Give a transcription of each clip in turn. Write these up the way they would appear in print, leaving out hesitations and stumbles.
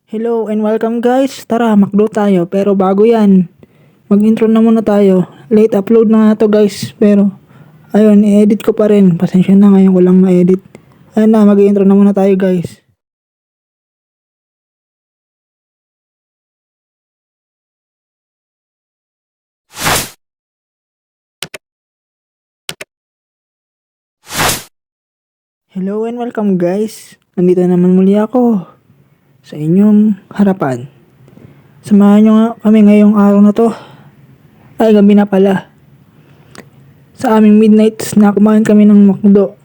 Hello and welcome guys. Tara, McDo tayo. Pero bago yan, mag-intro na muna tayo. Late upload na nga to guys. Pero, ayun, i-edit ko pa rin. Pasensya na, ngayon ko lang na-edit. Ayun na, mag-intro na muna tayo guys. Hello and welcome guys. Nandito naman muli ako sa inyong harapan. Samahan nyo nga kami ngayong araw na to. Ay, gabi na pala. Sa aming midnight snack, kumain kami ng McDo.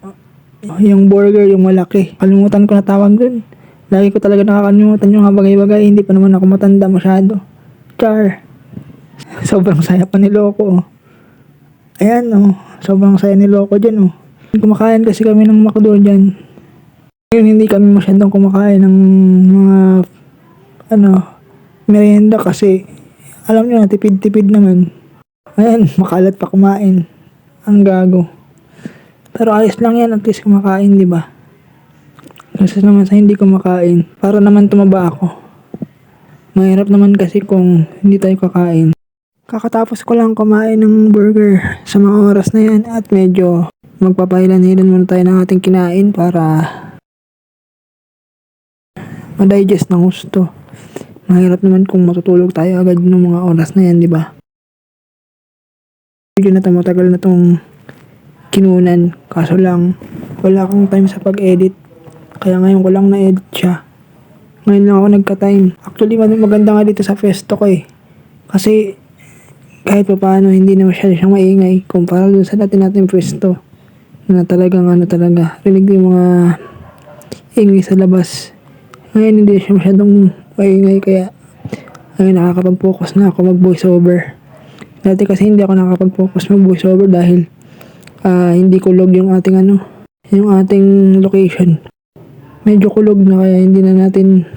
Yung burger, yung malaki. Kalimutan ko na tawag dun. Lagi ko talaga nakakalimutan yung mga bagay-bagay. Hindi pa naman ako matanda masyado. Char. Sobrang saya pa niloko. Ayan sobrang saya niloko dyan Kumakain kasi kami ng McDo dyan. Ngayon hindi kami masyadong kumakain ng mga merienda kasi alam nyo na tipid-tipid naman. Ayan, makalat pa kumain. Ang gago. Pero ayos lang yan, at least kumakain, di ba? Kasi naman sa hindi kumakain, para naman tumaba ako. Mahirap naman kasi kung hindi tayo kakain. Kakatapos ko lang kumain ng burger sa mga oras na yan at medyo magpapahilan-hilan muna tayo ng ating kinain para ma-digest ng gusto. Mahirap naman kung matutulog tayo agad ng mga oras na yan, di ba? Video na ito, matagal na itong kinunan. Kaso lang, wala akong time sa pag-edit. Kaya ngayon ko lang na-edit siya. Ngayon lang ako nagka-time. Actually, maganda nga dito sa Festo ko Kasi, kahit pa paano, hindi na masyado siyang maingay. Kumpara dun sa natin Festo. Na talagang rinig yung mga ingay sa labas. Ngayon hindi siya masyadong maingay kaya ngayon nakakapag-focus na ako mag-voice over. Dati kasi hindi ako nakakapag-focus mag-voice over dahil hindi kulog yung ating yung ating location. Medyo kulog na kaya hindi na natin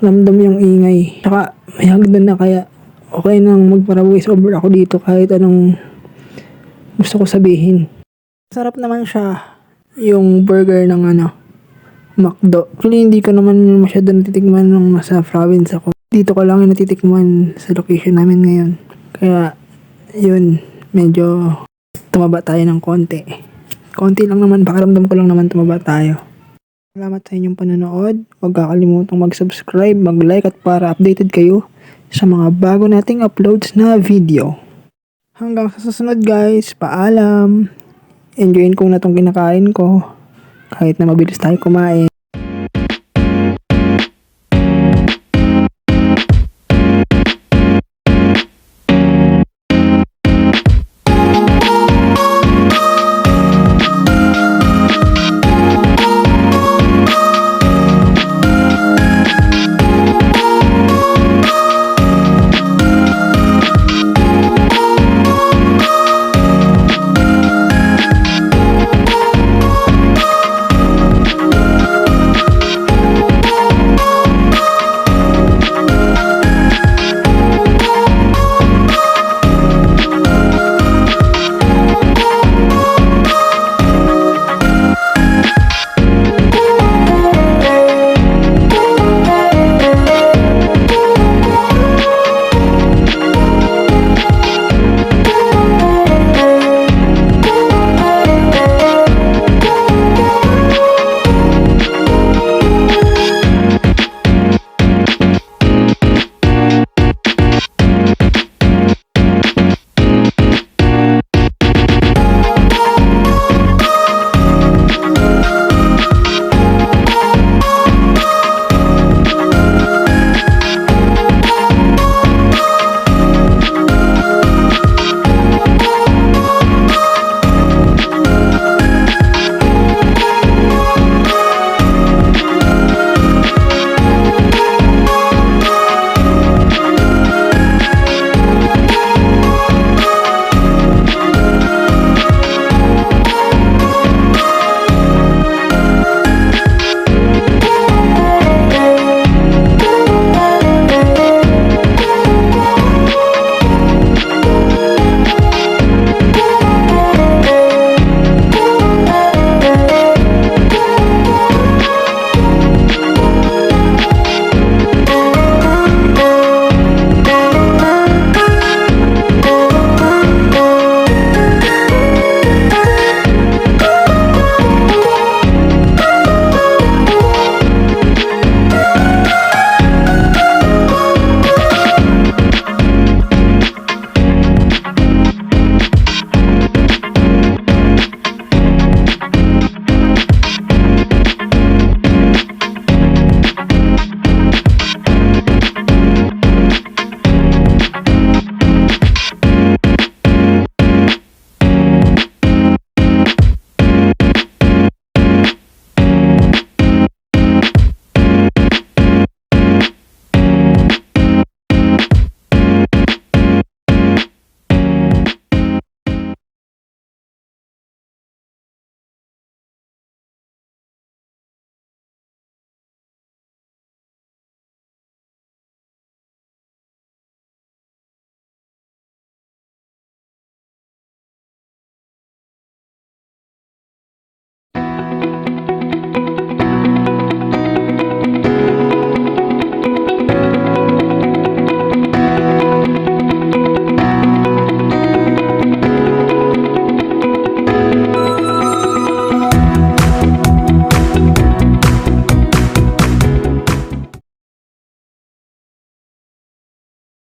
ramdam yung ingay. Saka may hagdan na kaya okay nang magpara-voice over ako dito kahit anong gusto ko sabihin. Sarap naman siya yung burger ng McDo. Actually, hindi ko naman masyado natitikman nung nasa province ako. Dito ko lang yung natitikman sa location namin ngayon. Kaya, yun, medyo tumaba tayo ng konti. Konti lang naman, pakiramdam ko lang naman tumaba tayo. Salamat sa inyong panonood. Huwag kakalimutang mag-subscribe, mag-like at para updated kayo sa mga bago nating uploads na video. Hanggang sa susunod guys, paalam! Enjoyin ko na tong kinakain ko. Kahit na mabilis tayo kumain.